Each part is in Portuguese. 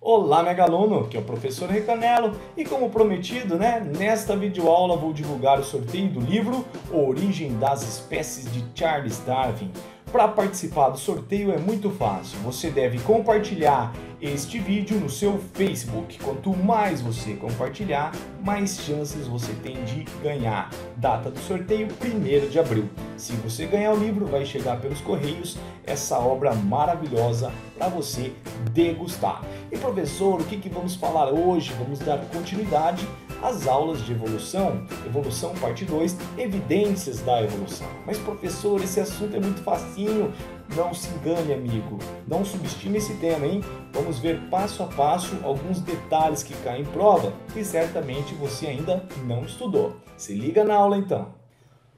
Olá, mega aluno, que é o professor Recanelo e como prometido, nesta videoaula vou divulgar o sorteio do livro Origem das Espécies de Charles Darwin. Para participar do sorteio é muito fácil, você deve compartilhar este vídeo no seu Facebook. Quanto mais você compartilhar, mais chances você tem de ganhar. Data do sorteio, 1º de abril. Se você ganhar o livro, vai chegar pelos correios essa obra maravilhosa para você degustar. E professor, o que vamos falar hoje? Vamos dar continuidade às aulas de evolução, evolução parte 2, evidências da evolução. Mas professor, esse assunto é muito facinho. Não se engane, amigo, não subestime esse tema, hein? Vamos ver passo a passo alguns detalhes que caem em prova e certamente você ainda não estudou. Se liga na aula então.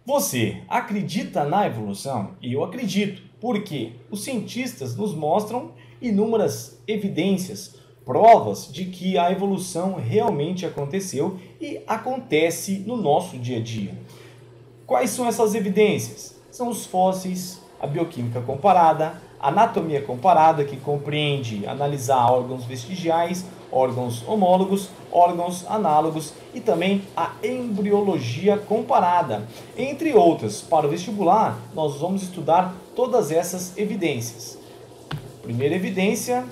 Você acredita na evolução? Eu acredito, porque os cientistas nos mostram inúmeras evidências, provas de que a evolução realmente aconteceu e acontece no nosso dia a dia. Quais são essas evidências? São os fósseis, a bioquímica comparada, a anatomia comparada, que compreende analisar órgãos vestigiais, órgãos homólogos, órgãos análogos e também a embriologia comparada. Entre outras, para o vestibular, nós vamos estudar todas essas evidências. Primeira evidência: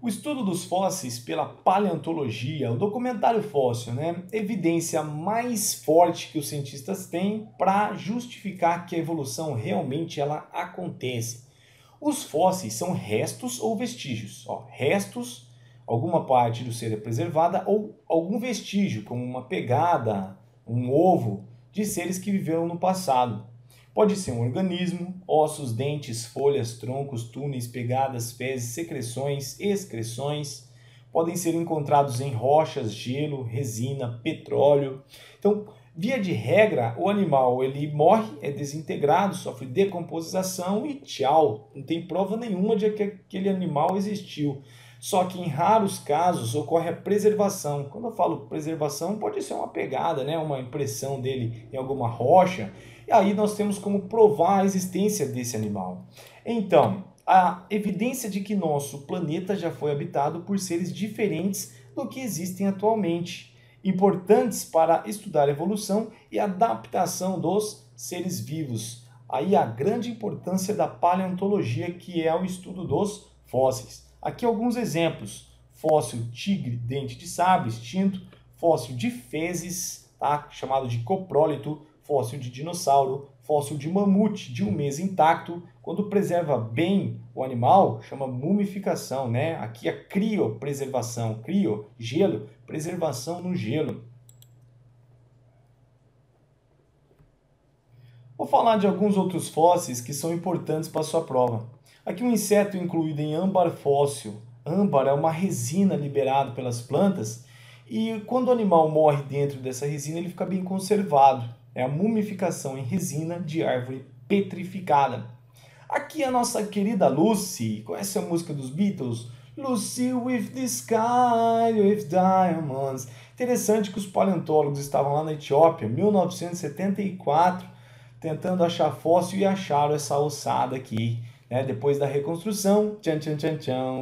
o estudo dos fósseis pela paleontologia, o documentário fóssil, evidência mais forte que os cientistas têm para justificar que a evolução realmente ela acontece. Os fósseis são restos ou vestígios. Restos, alguma parte do ser é preservada ou algum vestígio, como uma pegada, um ovo, de seres que viveram no passado. Pode ser um organismo, ossos, dentes, folhas, troncos, túneis, pegadas, fezes, secreções, excreções. Podem ser encontrados em rochas, gelo, resina, petróleo. Então, via de regra, o animal ele morre, é desintegrado, sofre decomposição e tchau. Não tem prova nenhuma de que aquele animal existiu. Só que em raros casos ocorre a preservação. Quando eu falo preservação, pode ser uma pegada, uma impressão dele em alguma rocha. E aí nós temos como provar a existência desse animal. Então, a evidência de que nosso planeta já foi habitado por seres diferentes do que existem atualmente, importantes para estudar a evolução e a adaptação dos seres vivos. Aí a grande importância da paleontologia, que é o estudo dos fósseis. Aqui alguns exemplos: fóssil tigre, dente de sabre, extinto, fóssil de fezes, chamado de coprólito, fóssil de dinossauro, fóssil de mamute de um mês intacto. Quando preserva bem o animal, chama mumificação, Aqui a criopreservação, crio, gelo, preservação no gelo. Vou falar de alguns outros fósseis que são importantes para a sua prova. Aqui um inseto incluído em âmbar fóssil. Âmbar é uma resina liberada pelas plantas e quando o animal morre dentro dessa resina ele fica bem conservado. É a mumificação em resina de árvore petrificada. Aqui a nossa querida Lucy. Conhece a música dos Beatles? Lucy with the sky with diamonds. Interessante que os paleontólogos estavam lá na Etiópia, 1974, tentando achar fóssil e acharam essa ossada aqui. Depois da reconstrução,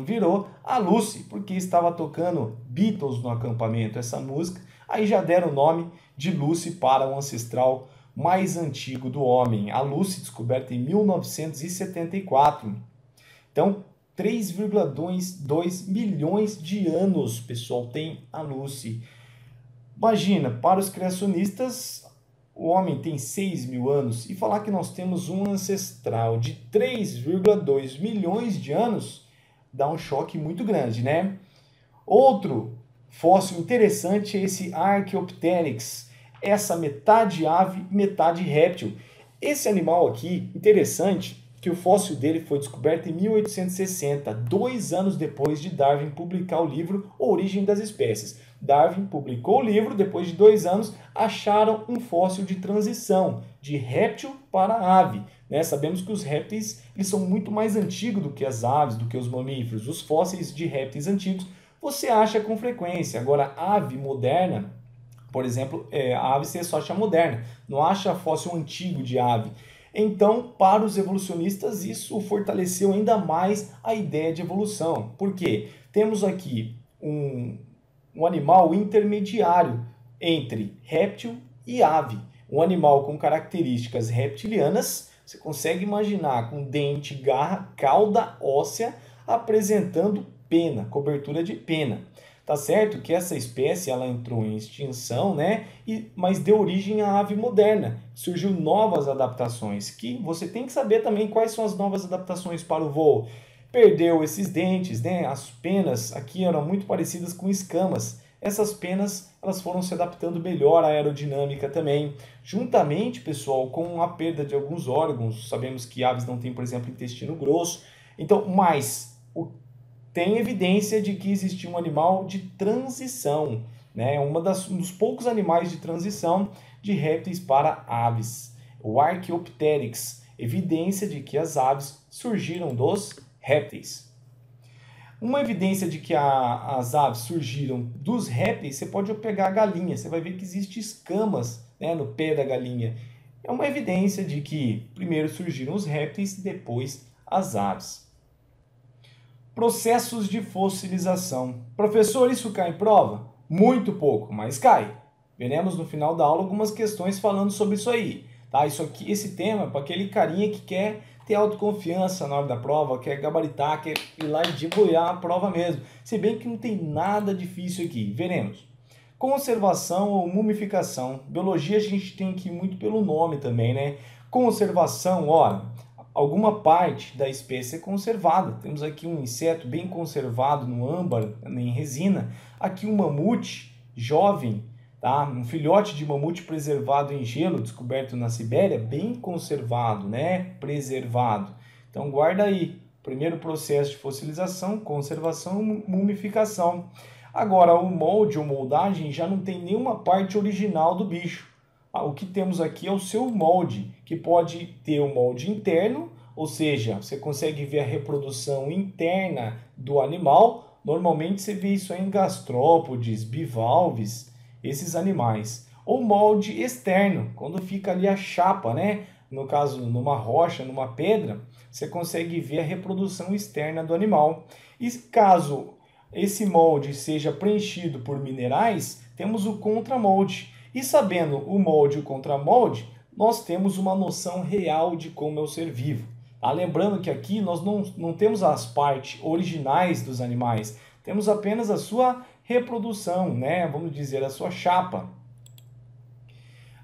virou a Lucy, porque estava tocando Beatles no acampamento, essa música. Aí já deram o nome de Lucy para o ancestral mais antigo do homem. A Lucy, descoberta em 1974. Então, 3,2 milhões de anos, pessoal, tem a Lucy. Imagina, para os criacionistas, o homem tem 6.000 anos. E falar que nós temos um ancestral de 3,2 milhões de anos dá um choque muito grande, Outro fóssil interessante é esse Archaeopteryx, essa metade ave, metade réptil. Esse animal aqui, interessante, que o fóssil dele foi descoberto em 1860, 2 anos depois de Darwin publicar o livro Origem das Espécies. Darwin publicou o livro, depois de 2 anos, acharam um fóssil de transição, de réptil para ave. Sabemos que os répteis eles são muito mais antigos do que as aves, do que os mamíferos. Os fósseis de répteis antigos você acha com frequência. Agora, a ave moderna, por exemplo, a ave você só acha moderna, não acha fóssil antigo de ave. Então, para os evolucionistas, isso fortaleceu ainda mais a ideia de evolução. Por quê? Temos aqui um animal intermediário entre réptil e ave. Um animal com características reptilianas, você consegue imaginar com dente, garra, cauda óssea, apresentando pena, cobertura de pena. Tá certo que essa espécie ela entrou em extinção, né? Mas deu origem à ave moderna. Surgiu novas adaptações, que você tem que saber também quais são as novas adaptações para o voo. Perdeu esses dentes, né? As penas aqui eram muito parecidas com escamas. Essas penas elas foram se adaptando melhor à aerodinâmica também. Juntamente, pessoal, com a perda de alguns órgãos, sabemos que aves não têm, por exemplo, intestino grosso. Então, tem evidência de que existiu um animal de transição, né? Um dos poucos animais de transição de répteis para aves, o Archaeopteryx, evidência de que as aves surgiram dos répteis. Uma evidência de que as aves surgiram dos répteis, você pode pegar a galinha, você vai ver que existem escamas, né, no pé da galinha. É uma evidência de que primeiro surgiram os répteis, depois as aves. Processos de fossilização. Professor, isso cai em prova? Muito pouco, mas cai. Veremos no final da aula algumas questões falando sobre isso aí. Tá? Esse tema é para aquele carinha que quer ter autoconfiança na hora da prova, quer gabaritar, quer ir lá e deboiar a prova mesmo. Se bem que não tem nada difícil aqui. Veremos. Conservação ou mumificação. Biologia a gente tem que ir muito pelo nome também, né? Conservação, ora, alguma parte da espécie é conservada. Temos aqui um inseto bem conservado no âmbar, em resina. Aqui um mamute jovem, tá? Um filhote de mamute preservado em gelo, descoberto na Sibéria, bem conservado, né? Preservado. Então guarda aí. Primeiro processo de fossilização, conservação e mumificação. Agora, o molde ou moldagem já não tem nenhuma parte original do bicho. O que temos aqui é o seu molde, que pode ter um molde interno, ou seja, você consegue ver a reprodução interna do animal. Normalmente você vê isso em gastrópodes, bivalves, esses animais. Ou molde externo, quando fica ali a chapa, né? No caso, numa rocha, numa pedra, você consegue ver a reprodução externa do animal. E caso esse molde seja preenchido por minerais, temos o contramolde. E sabendo o molde e o contramolde, nós temos uma noção real de como é o ser vivo. Tá? Lembrando que aqui nós não temos as partes originais dos animais, temos apenas a sua reprodução, né? Vamos dizer, a sua chapa.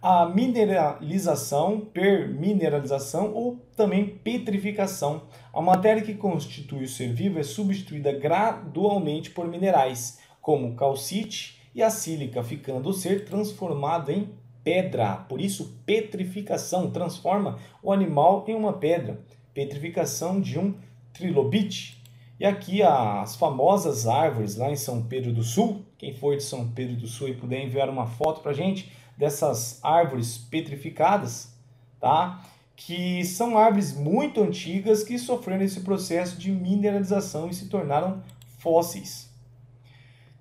A mineralização, permineralização ou também petrificação. A matéria que constitui o ser vivo é substituída gradualmente por minerais, como calcite e a sílica, ficando o ser transformado em pedra. Por isso, petrificação transforma o animal em uma pedra. Petrificação de um trilobite. E aqui as famosas árvores lá em São Pedro do Sul. Quem for de São Pedro do Sul e puder enviar uma foto para a gente dessas árvores petrificadas, tá? Que são árvores muito antigas que sofreram esse processo de mineralização e se tornaram fósseis.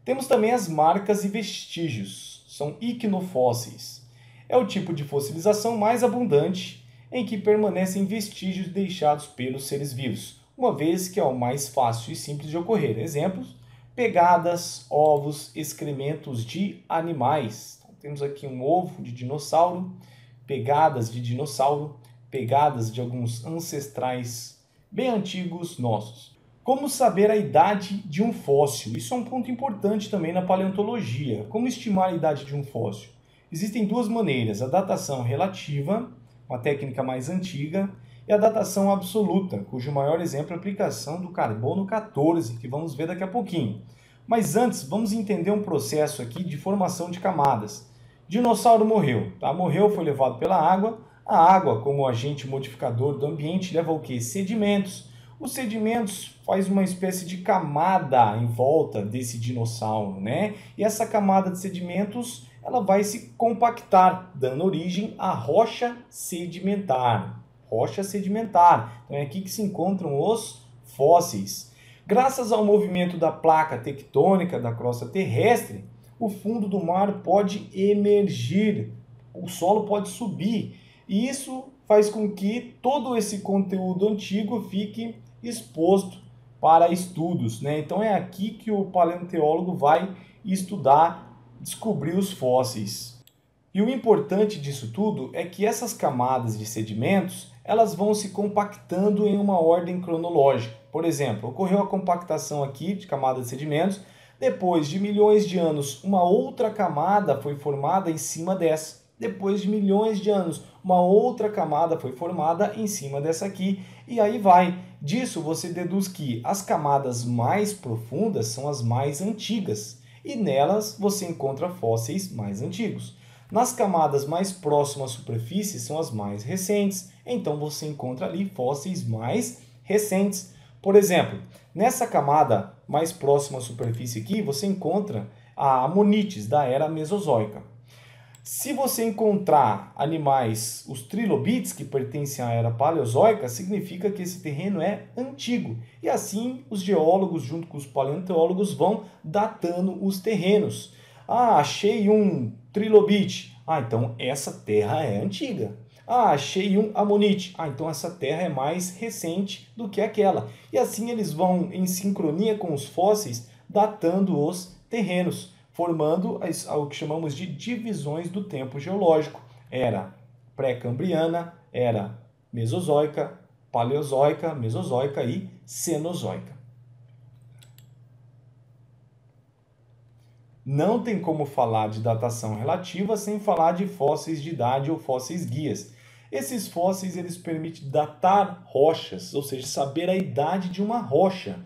Temos também as marcas e vestígios, são icnofósseis. É o tipo de fossilização mais abundante em que permanecem vestígios deixados pelos seres vivos, uma vez que é o mais fácil e simples de ocorrer. Exemplos: pegadas, ovos, excrementos de animais. Temos aqui um ovo de dinossauro, pegadas de dinossauro, pegadas de alguns ancestrais bem antigos nossos. Como saber a idade de um fóssil? Isso é um ponto importante também na paleontologia. Como estimar a idade de um fóssil? Existem duas maneiras: a datação relativa, uma técnica mais antiga, e a datação absoluta, cujo maior exemplo é a aplicação do carbono 14, que vamos ver daqui a pouquinho. Mas antes, vamos entender um processo aqui de formação de camadas. Dinossauro morreu, tá? Morreu, foi levado pela água. A água, como agente modificador do ambiente, leva o quê? Sedimentos. Os sedimentos faz uma espécie de camada em volta desse dinossauro, né? E essa camada de sedimentos, ela vai se compactar, dando origem à rocha sedimentar. Rocha sedimentar. Então é aqui que se encontram os fósseis. Graças ao movimento da placa tectônica da crosta terrestre, o fundo do mar pode emergir, o solo pode subir, e isso faz com que todo esse conteúdo antigo fique exposto para estudos, né? Então é aqui que o paleontólogo vai estudar, descobrir os fósseis. E o importante disso tudo é que essas camadas de sedimentos, elas vão se compactando em uma ordem cronológica. Por exemplo, ocorreu a compactação aqui de camada de sedimentos, depois de milhões de anos, uma outra camada foi formada em cima dessa. Depois de milhões de anos, uma outra camada foi formada em cima dessa aqui, e aí vai. Disso você deduz que as camadas mais profundas são as mais antigas, e nelas você encontra fósseis mais antigos. Nas camadas mais próximas à superfície são as mais recentes, então você encontra ali fósseis mais recentes. Por exemplo, nessa camada mais próxima à superfície aqui, você encontra a Amonites da era Mesozoica. Se você encontrar animais, os trilobites, que pertencem à era Paleozoica, significa que esse terreno é antigo. E assim, os geólogos, junto com os paleontólogos, vão datando os terrenos. Ah, achei um trilobite. Ah, então essa terra é antiga. Ah, achei um amonite. Ah, então essa terra é mais recente do que aquela. E assim eles vão, em sincronia com os fósseis, datando os terrenos, formando o que chamamos de divisões do tempo geológico. Era pré-cambriana, era mesozoica, paleozoica, mesozoica e cenozoica. Não tem como falar de datação relativa sem falar de fósseis de idade ou fósseis guias. Esses fósseis eles permitem datar rochas, ou seja, saber a idade de uma rocha.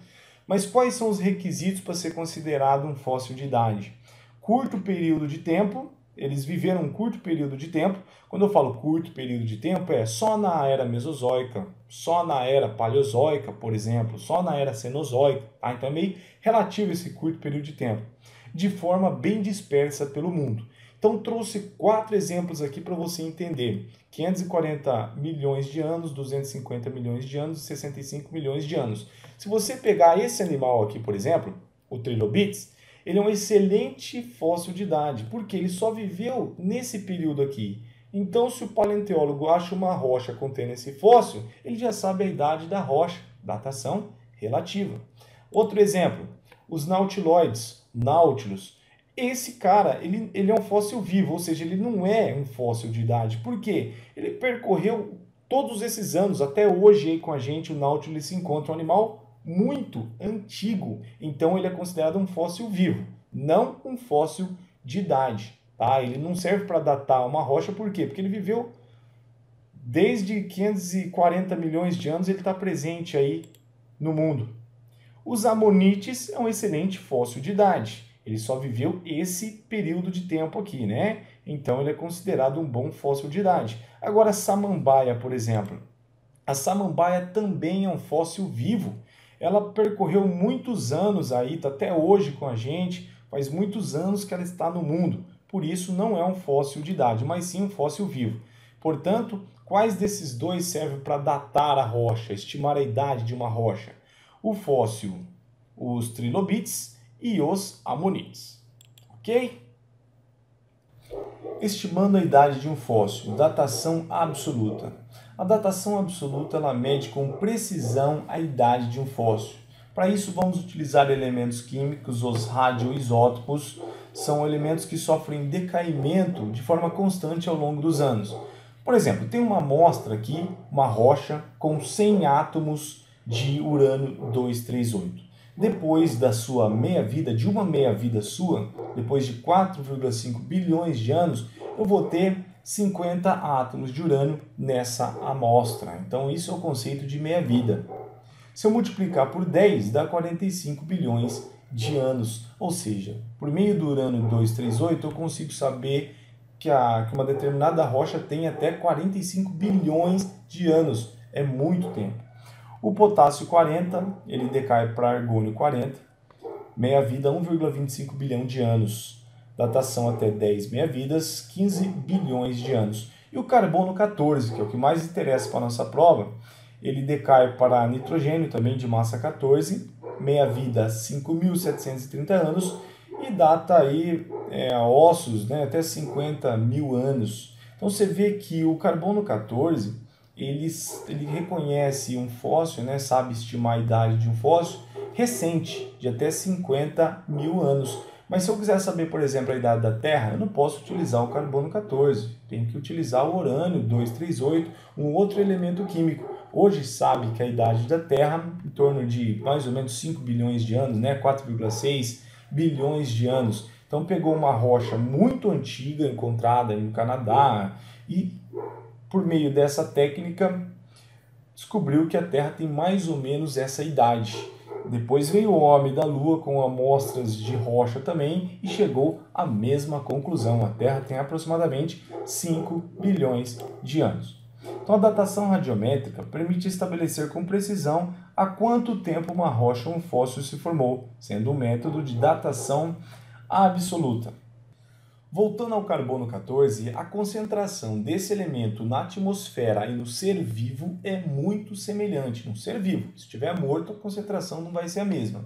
Mas quais são os requisitos para ser considerado um fóssil de idade? Curto período de tempo, eles viveram um curto período de tempo. Quando eu falo curto período de tempo, é só na era mesozoica, só na era paleozoica, por exemplo, só na era cenozoica. Tá? Então é meio relativo esse curto período de tempo, de forma bem dispersa pelo mundo. Então trouxe 4 exemplos aqui para você entender. 540 milhões de anos, 250 milhões de anos e 65 milhões de anos. Se você pegar esse animal aqui, por exemplo, o Trilobites, ele é um excelente fóssil de idade, porque ele só viveu nesse período aqui. Então, se o paleontólogo acha uma rocha contendo esse fóssil, ele já sabe a idade da rocha, datação relativa. Outro exemplo, os nautiloides, Nautilus. Esse cara, ele é um fóssil vivo, ou seja, ele não é um fóssil de idade. Por quê? Ele percorreu todos esses anos, até hoje aí com a gente, o Nautilus se encontra um animal muito antigo. Então ele é considerado um fóssil vivo, não um fóssil de idade. Tá? Ele não serve para datar uma rocha, por quê? Porque ele viveu desde 540 milhões de anos, ele está presente aí no mundo. Os amonites é um excelente fóssil de idade. Ele só viveu esse período de tempo aqui, né? Então ele é considerado um bom fóssil de idade. Agora a samambaia, por exemplo. A samambaia também é um fóssil vivo. Ela percorreu muitos anos aí, está até hoje com a gente, faz muitos anos que ela está no mundo. Por isso não é um fóssil de idade, mas sim um fóssil vivo. Portanto, quais desses dois servem para datar a rocha, estimar a idade de uma rocha? O fóssil, os trilobites e os amonites. Ok? Estimando a idade de um fóssil, datação absoluta. A datação absoluta ela mede com precisão a idade de um fóssil. Para isso vamos utilizar elementos químicos, os radioisótopos, são elementos que sofrem decaimento de forma constante ao longo dos anos. Por exemplo, tem uma amostra aqui, uma rocha com 100 átomos de urânio 238. Depois da sua meia-vida, de uma meia-vida sua, depois de 4,5 bilhões de anos, eu vou ter 50 átomos de urânio nessa amostra. Então isso é o conceito de meia-vida. Se eu multiplicar por 10, dá 45 bilhões de anos. Ou seja, por meio do urânio 238, eu consigo saber que uma determinada rocha tem até 45 bilhões de anos. É muito tempo. O potássio 40, ele decai para argônio 40, meia-vida 1,25 bilhão de anos, datação até 10 meia-vidas, 15 bilhões de anos. E o carbono 14, que é o que mais interessa para a nossa prova, ele decai para nitrogênio, também de massa 14, meia-vida 5.730 anos, e data aí ossos, né, até 50 mil anos. Então você vê que o carbono 14 ele reconhece um fóssil, né, sabe estimar a idade de um fóssil recente, de até 50 mil anos. Mas se eu quiser saber, por exemplo, a idade da Terra, eu não posso utilizar o carbono 14, tenho que utilizar o urânio 238, um outro elemento químico. Hoje sabe que a idade da Terra, em torno de mais ou menos 5 bilhões de anos, né, 4,6 bilhões de anos. Então pegou uma rocha muito antiga encontrada no Canadá e, por meio dessa técnica, descobriu que a Terra tem mais ou menos essa idade. Depois veio o homem da Lua com amostras de rocha também e chegou à mesma conclusão. A Terra tem aproximadamente 5 bilhões de anos. Então a datação radiométrica permite estabelecer com precisão há quanto tempo uma rocha ou um fóssil se formou, sendo um método de datação absoluta. Voltando ao carbono 14, a concentração desse elemento na atmosfera e no ser vivo é muito semelhante no ser vivo. Se estiver morto, a concentração não vai ser a mesma.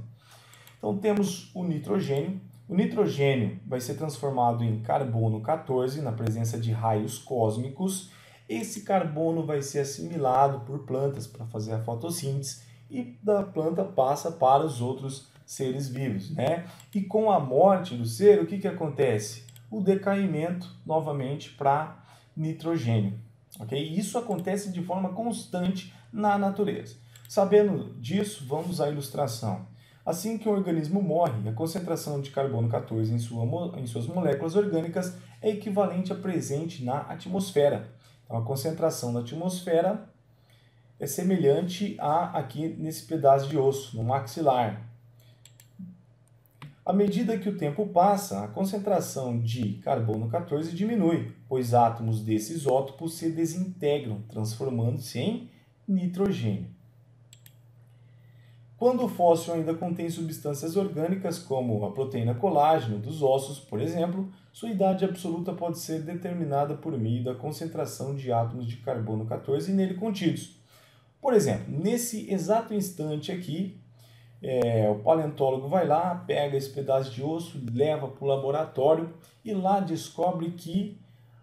Então temos o nitrogênio. O nitrogênio vai ser transformado em carbono 14 na presença de raios cósmicos. Esse carbono vai ser assimilado por plantas para fazer a fotossíntese e da planta passa para os outros seres vivos, né? E com a morte do ser, o que acontece? O decaimento novamente para nitrogênio. Okay? Isso acontece de forma constante na natureza. Sabendo disso, vamos à ilustração. Assim que o organismo morre, a concentração de carbono 14 em suas moléculas orgânicas é equivalente à presente na atmosfera. Então, a concentração da atmosfera é semelhante a aqui nesse pedaço de osso, no maxilar. À medida que o tempo passa, a concentração de carbono 14 diminui, pois átomos desse isótopo se desintegram, transformando-se em nitrogênio. Quando o fóssil ainda contém substâncias orgânicas, como a proteína colágeno dos ossos, por exemplo, sua idade absoluta pode ser determinada por meio da concentração de átomos de carbono 14 nele contidos. Por exemplo, nesse exato instante aqui, o paleontólogo vai lá, pega esse pedaço de osso, leva para o laboratório e lá descobre que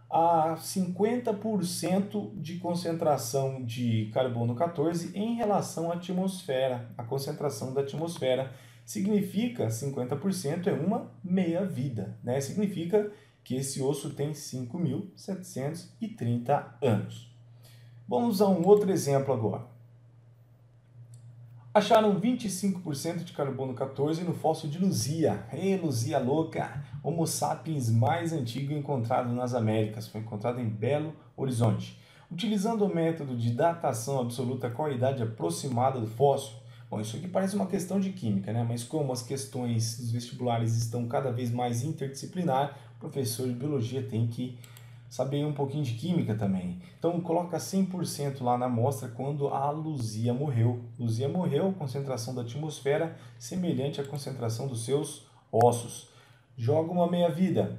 há 50% de concentração de carbono 14 em relação à atmosfera. A concentração da atmosfera significa 50% é uma meia-vida, né? Significa que esse osso tem 5.730 anos. Vamos a um outro exemplo agora. Acharam 25% de carbono 14 no fóssil de Luzia. Ei, Luzia louca! Homo sapiens mais antigo encontrado nas Américas. Foi encontrado em Belo Horizonte. Utilizando o método de datação absoluta, qual a idade aproximada do fóssil? Bom, isso aqui parece uma questão de química, né? Mas como as questões dos vestibulares estão cada vez mais interdisciplinar, o professor de biologia tem que saber um pouquinho de química também. Então coloca 100% lá na amostra quando a Luzia morreu. Luzia morreu, concentração da atmosfera semelhante à concentração dos seus ossos. Joga uma meia-vida.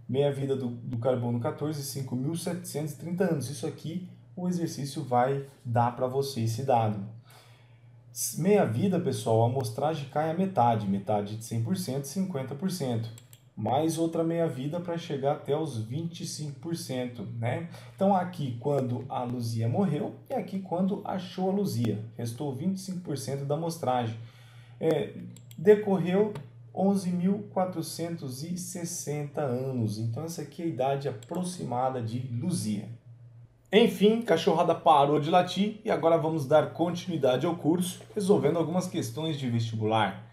Meia-vida do carbono 14, 5.730 anos. Isso aqui o exercício vai dar para você esse dado. Meia-vida, pessoal, a amostragem cai a metade. Metade de 100%, 50%. Mais outra meia-vida para chegar até os 25%, né? Então aqui quando a Luzia morreu e aqui quando achou a Luzia. Restou 25% da amostragem. Decorreu 11.460 anos. Então essa aqui é a idade aproximada de Luzia. Enfim, cachorrada parou de latir e agora vamos dar continuidade ao curso, resolvendo algumas questões de vestibular.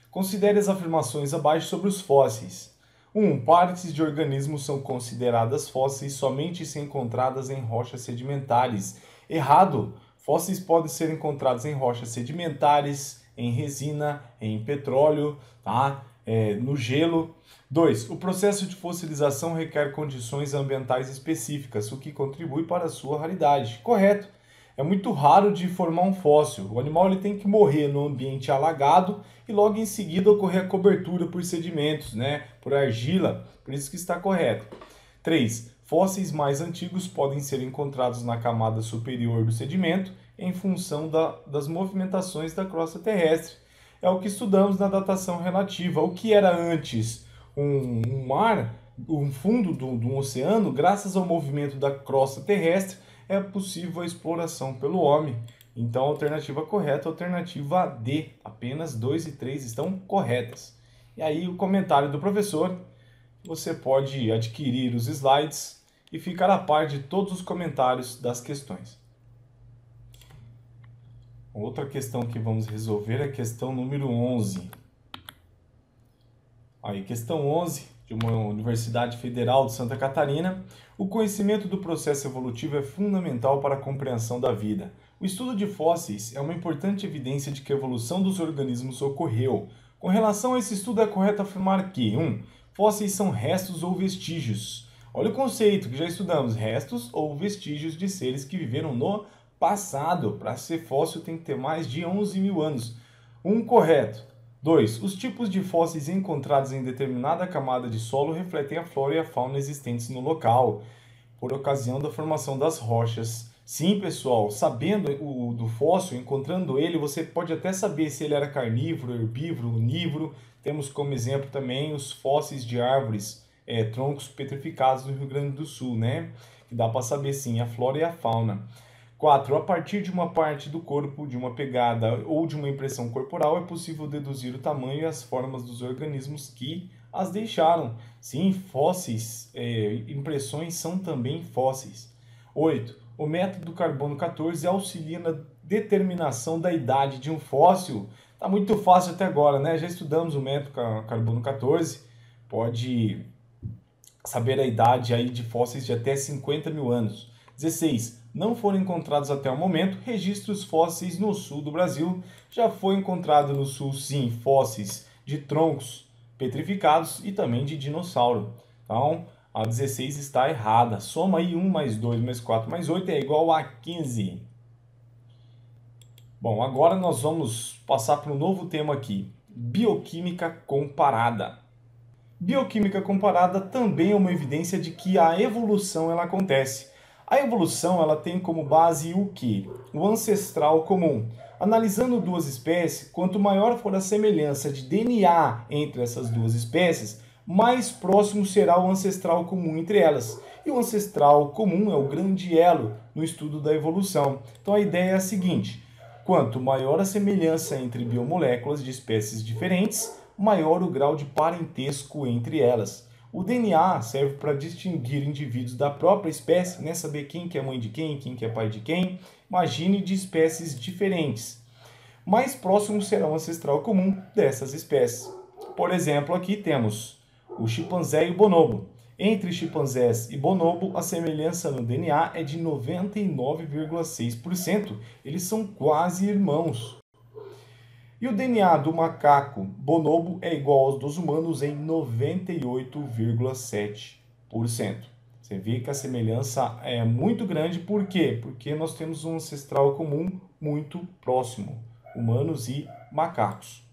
Considere as afirmações abaixo sobre os fósseis. 1. Partes de organismos são consideradas fósseis somente se encontradas em rochas sedimentares. Errado! Fósseis podem ser encontrados em rochas sedimentares, em resina, em petróleo, tá? No gelo. 2. O processo de fossilização requer condições ambientais específicas, o que contribui para a sua raridade. Correto! É muito raro de formar um fóssil. O animal ele tem que morrer no ambiente alagado e logo em seguida ocorrer a cobertura por sedimentos, né? Por argila, por isso que está correto. 3. Fósseis mais antigos podem ser encontrados na camada superior do sedimento em função das movimentações da crosta terrestre. É o que estudamos na datação relativa. O que era antes um mar, um fundo de um oceano, graças ao movimento da crosta terrestre, é possível a exploração pelo homem. Então, a alternativa correta é a alternativa D. Apenas 2 e 3 estão corretas. E aí, o comentário do professor, você pode adquirir os slides e ficar a par de todos os comentários das questões. Outra questão que vamos resolver é a questão número 11. Aí, questão 11, de uma Universidade Federal de Santa Catarina. O conhecimento do processo evolutivo é fundamental para a compreensão da vida. O estudo de fósseis é uma importante evidência de que a evolução dos organismos ocorreu. Com relação a esse estudo, é correto afirmar que 1. Fósseis são restos ou vestígios. Olha o conceito que já estudamos, restos ou vestígios de seres que viveram no passado. Para ser fóssil tem que ter mais de 11 mil anos. 1 correto. 2. Os tipos de fósseis encontrados em determinada camada de solo refletem a flora e a fauna existentes no local, por ocasião da formação das rochas. Sim, pessoal, sabendo do fóssil, encontrando ele, você pode até saber se ele era carnívoro, herbívoro, onívoro. Temos como exemplo também os fósseis de árvores, troncos petrificados do Rio Grande do Sul, né? Que dá para saber sim a flora e a fauna. 4. A partir de uma parte do corpo, de uma pegada ou de uma impressão corporal, é possível deduzir o tamanho e as formas dos organismos que as deixaram. Sim, fósseis, impressões são também fósseis. 8. O método do carbono 14 auxilia na determinação da idade de um fóssil. Tá muito fácil até agora, né? Já estudamos o método carbono 14. Pode saber a idade aí de fósseis de até 50 mil anos. 16. Não foram encontrados até o momento registros fósseis no sul do Brasil. Já foi encontrado no sul, sim, fósseis de troncos petrificados e também de dinossauro. Então, a 16 está errada. Soma aí 1 mais 2 mais 4 mais 8 é igual a 15. Bom, agora nós vamos passar para um novo tema aqui. Bioquímica comparada. Bioquímica comparada também é uma evidência de que a evolução ela acontece. A evolução ela tem como base o quê? O ancestral comum. Analisando duas espécies, quanto maior for a semelhança de DNA entre essas duas espécies, mais próximo será o ancestral comum entre elas. E o ancestral comum é o grande elo no estudo da evolução. Então a ideia é a seguinte: quanto maior a semelhança entre biomoléculas de espécies diferentes, maior o grau de parentesco entre elas. O DNA serve para distinguir indivíduos da própria espécie, né? Saber quem que é mãe de quem que é pai de quem. Imagine de espécies diferentes. Mais próximo será o ancestral comum dessas espécies. Por exemplo, aqui temos o chimpanzé e o bonobo. Entre chimpanzés e bonobo, a semelhança no DNA é de 99,6%. Eles são quase irmãos. E o DNA do macaco bonobo é igual aos dos humanos em 98,7%. Você vê que a semelhança é muito grande. Por quê? Porque nós temos um ancestral comum muito próximo, humanos e macacos.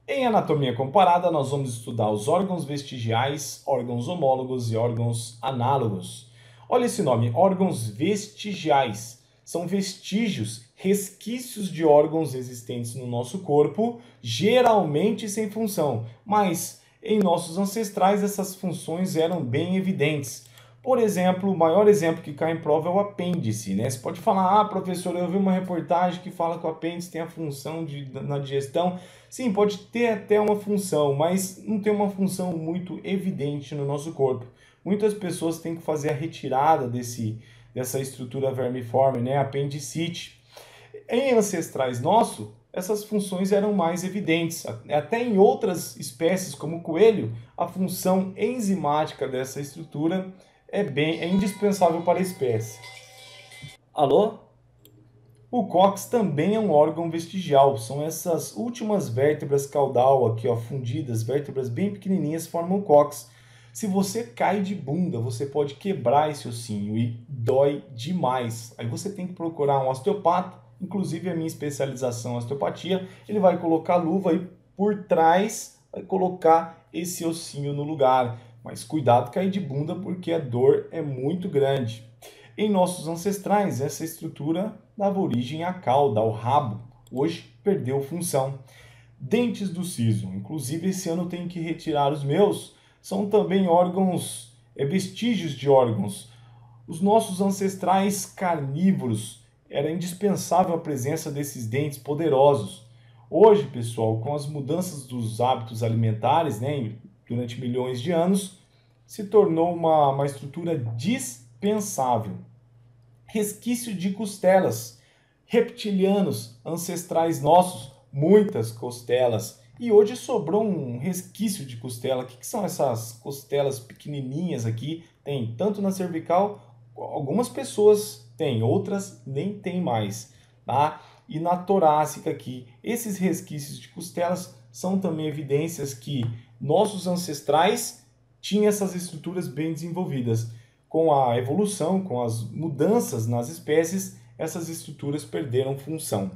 Em anatomia comparada, nós vamos estudar os órgãos vestigiais, órgãos homólogos e órgãos análogos. Olha esse nome, órgãos vestigiais. São vestígios, resquícios de órgãos existentes no nosso corpo, geralmente sem função, mas em nossos ancestrais essas funções eram bem evidentes. Por exemplo, o maior exemplo que cai em prova é o apêndice, né? Você pode falar, professor, eu vi uma reportagem que fala que o apêndice tem a função na digestão. Sim, pode ter até uma função, mas não tem uma função muito evidente no nosso corpo. Muitas pessoas têm que fazer a retirada dessa estrutura vermiforme, né? Apendicite. Em ancestrais nossos, essas funções eram mais evidentes. Até em outras espécies, como o coelho, a função enzimática dessa estrutura é indispensável para a espécie. Alô? O cóccix também é um órgão vestigial. São essas últimas vértebras caudal aqui, ó, fundidas, vértebras bem pequenininhas, formam o cóccix. Se você cai de bunda, você pode quebrar esse ossinho e dói demais. Aí você tem que procurar um osteopata, inclusive a minha especialização em osteopatia, ele vai colocar a luva e por trás vai colocar esse ossinho no lugar. Mas cuidado cair de bunda porque a dor é muito grande. Em nossos ancestrais, essa estrutura dava origem à cauda, ao rabo. Hoje perdeu função. Dentes do siso, inclusive esse ano eu tenho que retirar os meus, são também órgãos, vestígios de órgãos. Os nossos ancestrais carnívoros, era indispensável a presença desses dentes poderosos. Hoje, pessoal, com as mudanças dos hábitos alimentares, né, durante milhões de anos, se tornou uma estrutura dispensável. Resquício de costelas, reptilianos, ancestrais nossos, muitas costelas. E hoje sobrou um resquício de costela. O que são essas costelas pequenininhas aqui? Tem tanto na cervical, algumas pessoas têm, outras nem têm mais, tá? E na torácica aqui, esses resquícios de costelas são também evidências que nossos ancestrais tinham essas estruturas bem desenvolvidas. Com a evolução, com as mudanças nas espécies, essas estruturas perderam função.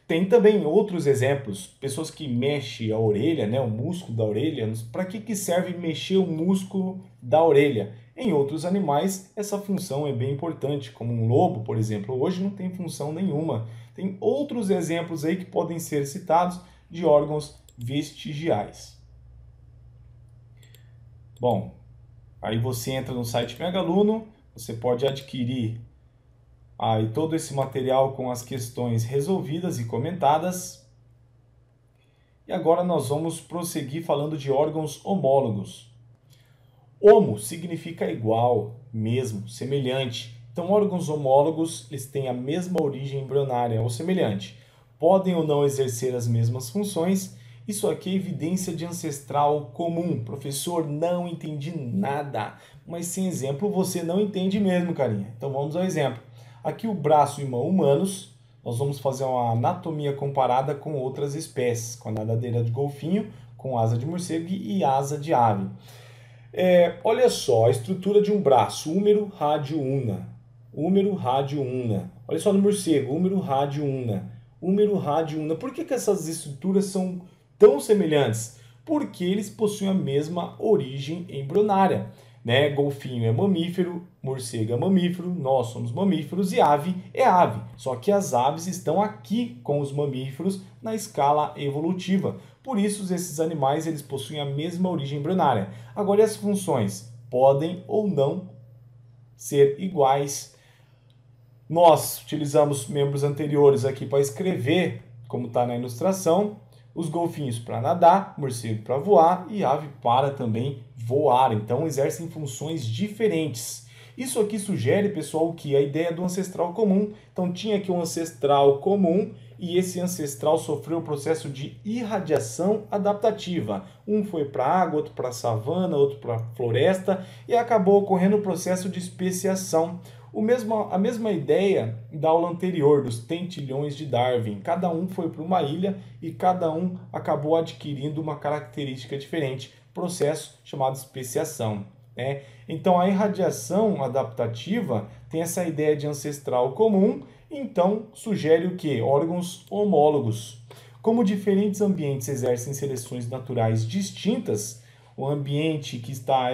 Tem também outros exemplos, pessoas que mexem a orelha, né, o músculo da orelha. Para que serve mexer o músculo da orelha? Em outros animais, essa função é bem importante, como um lobo, por exemplo, hoje não tem função nenhuma. Tem outros exemplos aí que podem ser citados de órgãos vestigiais. Bom, aí você entra no site Megaluno, você pode adquirir aí todo esse material com as questões resolvidas e comentadas. E agora nós vamos prosseguir falando de órgãos homólogos. Homo significa igual, mesmo, semelhante. Então, órgãos homólogos, eles têm a mesma origem embrionária ou semelhante. Podem ou não exercer as mesmas funções. Isso aqui é evidência de ancestral comum. Professor, não entendi nada. Mas sem exemplo você não entende mesmo, carinha. Então vamos ao exemplo. Aqui o braço e mão humanos, nós vamos fazer uma anatomia comparada com outras espécies, com a nadadeira de golfinho, com asa de morcego e asa de ave. Olha só, a estrutura de um braço, húmero, rádio, una. Húmero, rádio, una. Olha só no morcego, húmero, rádio, una. Húmero, rádio, una. Por que essas estruturas são tão semelhantes? Porque eles possuem a mesma origem embrionária. Né? Golfinho é mamífero, morcego é mamífero, nós somos mamíferos e ave é ave. Só que as aves estão aqui com os mamíferos na escala evolutiva. Por isso, esses animais eles possuem a mesma origem embrionária. Agora, e as funções? Podem ou não ser iguais. Nós utilizamos membros anteriores aqui para escrever, como está na ilustração. Os golfinhos para nadar, morcego para voar e ave para também voar. Então, exercem funções diferentes. Isso aqui sugere, pessoal, que a ideia do ancestral comum. Então, tinha aqui um ancestral comum e esse ancestral sofreu o processo de irradiação adaptativa. Um foi para a água, outro para a savana, outro para a floresta e acabou ocorrendo o processo de especiação. A mesma ideia da aula anterior, dos tentilhões de Darwin. Cada um foi para uma ilha e cada um acabou adquirindo uma característica diferente. Processo chamado especiação. Né? Então, a irradiação adaptativa tem essa ideia de ancestral comum, então sugere o quê? Órgãos homólogos. Como diferentes ambientes exercem seleções naturais distintas, o ambiente que está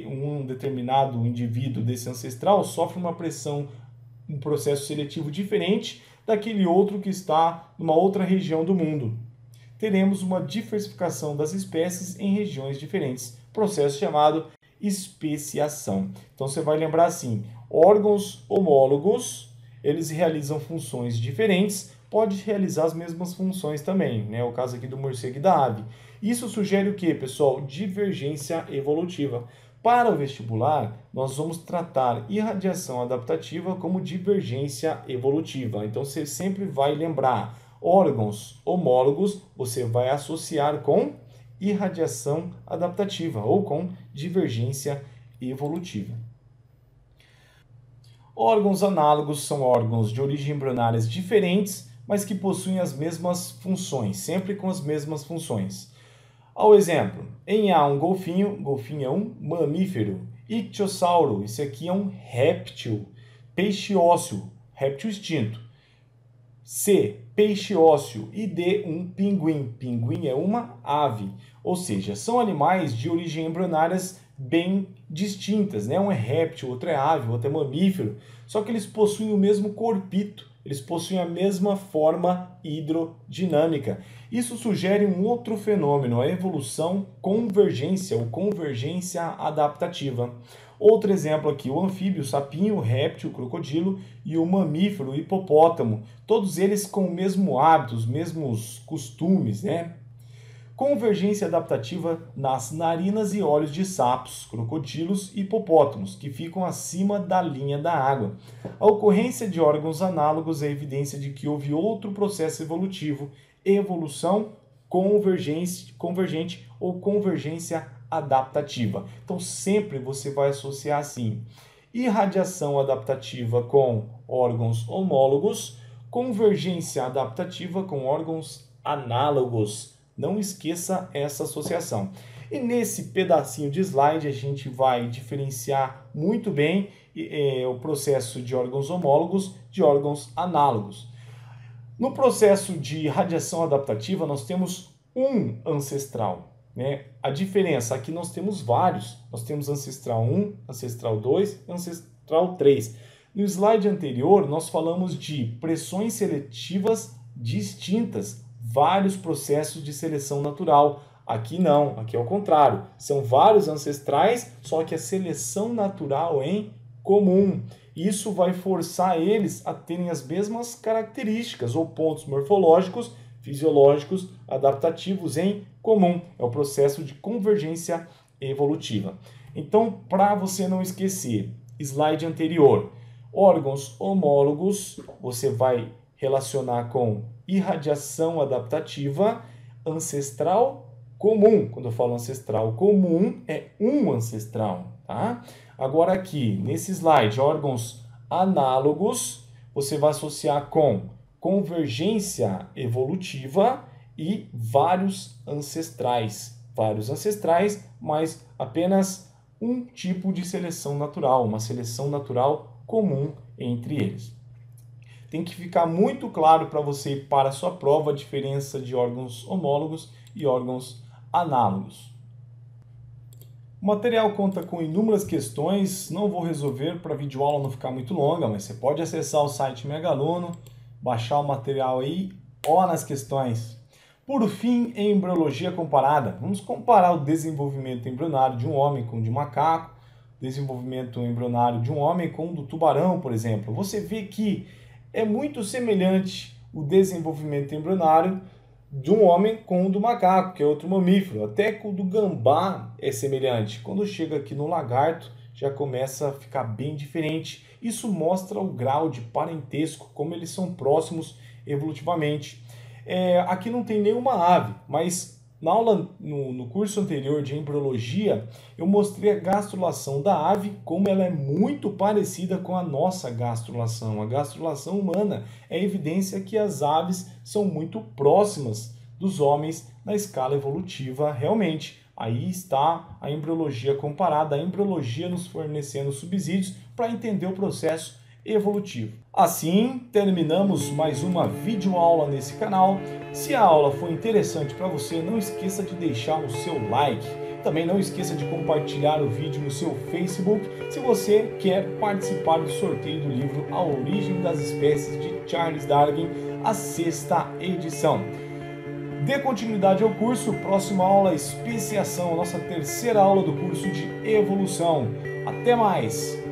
um determinado indivíduo desse ancestral sofre uma pressão, um processo seletivo diferente daquele outro que está numa outra região do mundo. Teremos uma diversificação das espécies em regiões diferentes, processo chamado especiação. Então você vai lembrar assim, órgãos homólogos, eles realizam funções diferentes, pode realizar as mesmas funções também, né? O caso aqui do morcego e da ave. Isso sugere o que, pessoal? Divergência evolutiva. Para o vestibular, nós vamos tratar irradiação adaptativa como divergência evolutiva. Então, você sempre vai lembrar órgãos homólogos, você vai associar com irradiação adaptativa ou com divergência evolutiva. Órgãos análogos são órgãos de origem embrionárias diferentes, mas que possuem as mesmas funções, sempre com as mesmas funções. Ao exemplo, em A, um golfinho é um mamífero. Ictiosauro, esse aqui é um réptil. Peixe ósseo, réptil extinto. C, peixe ósseo. E D, um pinguim. Pinguim é uma ave. Ou seja, são animais de origem embrionárias bem distintas, né? Um é réptil, outro é ave, outro é mamífero. Só que eles possuem o mesmo corpito, eles possuem a mesma forma hidrodinâmica. Isso sugere um outro fenômeno, a evolução convergência ou convergência adaptativa. Outro exemplo aqui, o anfíbio, o sapinho, o réptil, o crocodilo e o mamífero, o hipopótamo. Todos eles com o mesmo hábito, os mesmos costumes, né? Convergência adaptativa nas narinas e olhos de sapos, crocodilos e hipopótamos, que ficam acima da linha da água. A ocorrência de órgãos análogos é evidência de que houve outro processo evolutivo, evolução convergente ou convergência adaptativa. Então, sempre você vai associar assim: irradiação adaptativa com órgãos homólogos, convergência adaptativa com órgãos análogos. Não esqueça essa associação. E nesse pedacinho de slide a gente vai diferenciar muito bem o processo de órgãos homólogos de órgãos análogos. No processo de radiação adaptativa nós temos um ancestral, né? A diferença aqui nós temos vários. Nós temos ancestral 1, ancestral 2 e ancestral 3. No slide anterior nós falamos de pressões seletivas distintas, vários processos de seleção natural. Aqui não, aqui é o contrário. São vários ancestrais, só que a seleção natural em comum. Isso vai forçar eles a terem as mesmas características ou pontos morfológicos, fisiológicos, adaptativos em comum. É o processo de convergência evolutiva. Então, para você não esquecer, slide anterior, órgãos homólogos, você vai relacionar com irradiação adaptativa, ancestral comum. Quando eu falo ancestral comum, é um ancestral, tá? Agora aqui, nesse slide, órgãos análogos, você vai associar com convergência evolutiva e vários ancestrais. Vários ancestrais, mas apenas um tipo de seleção natural, uma seleção natural comum entre eles. Tem que ficar muito claro para você e para a sua prova a diferença de órgãos homólogos e órgãos análogos. O material conta com inúmeras questões, não vou resolver para a videoaula não ficar muito longa, mas você pode acessar o site Megaluno, baixar o material aí, ó nas questões. Por fim, em embriologia comparada, vamos comparar o desenvolvimento embrionário de um homem com o de um macaco, desenvolvimento embrionário de um homem com o do tubarão, por exemplo. Você vê que é muito semelhante o desenvolvimento embrionário de um homem com o do macaco, que é outro mamífero. Até com o do gambá é semelhante. Quando chega aqui no lagarto, já começa a ficar bem diferente. Isso mostra o grau de parentesco, como eles são próximos evolutivamente. Aqui não tem nenhuma ave, mas na aula, no curso anterior de embriologia, eu mostrei a gastrulação da ave, como ela é muito parecida com a nossa gastrulação. A gastrulação humana é evidência que as aves são muito próximas dos homens na escala evolutiva realmente. Aí está a embriologia comparada, a embriologia nos fornecendo subsídios para entender o processo evolutivo. Assim, terminamos mais uma videoaula nesse canal. Se a aula foi interessante para você, não esqueça de deixar o seu like. Também não esqueça de compartilhar o vídeo no seu Facebook se você quer participar do sorteio do livro A Origem das Espécies de Charles Darwin, a 6ª edição. Dê continuidade ao curso, próxima aula especiação, a nossa 3ª aula do curso de evolução. Até mais!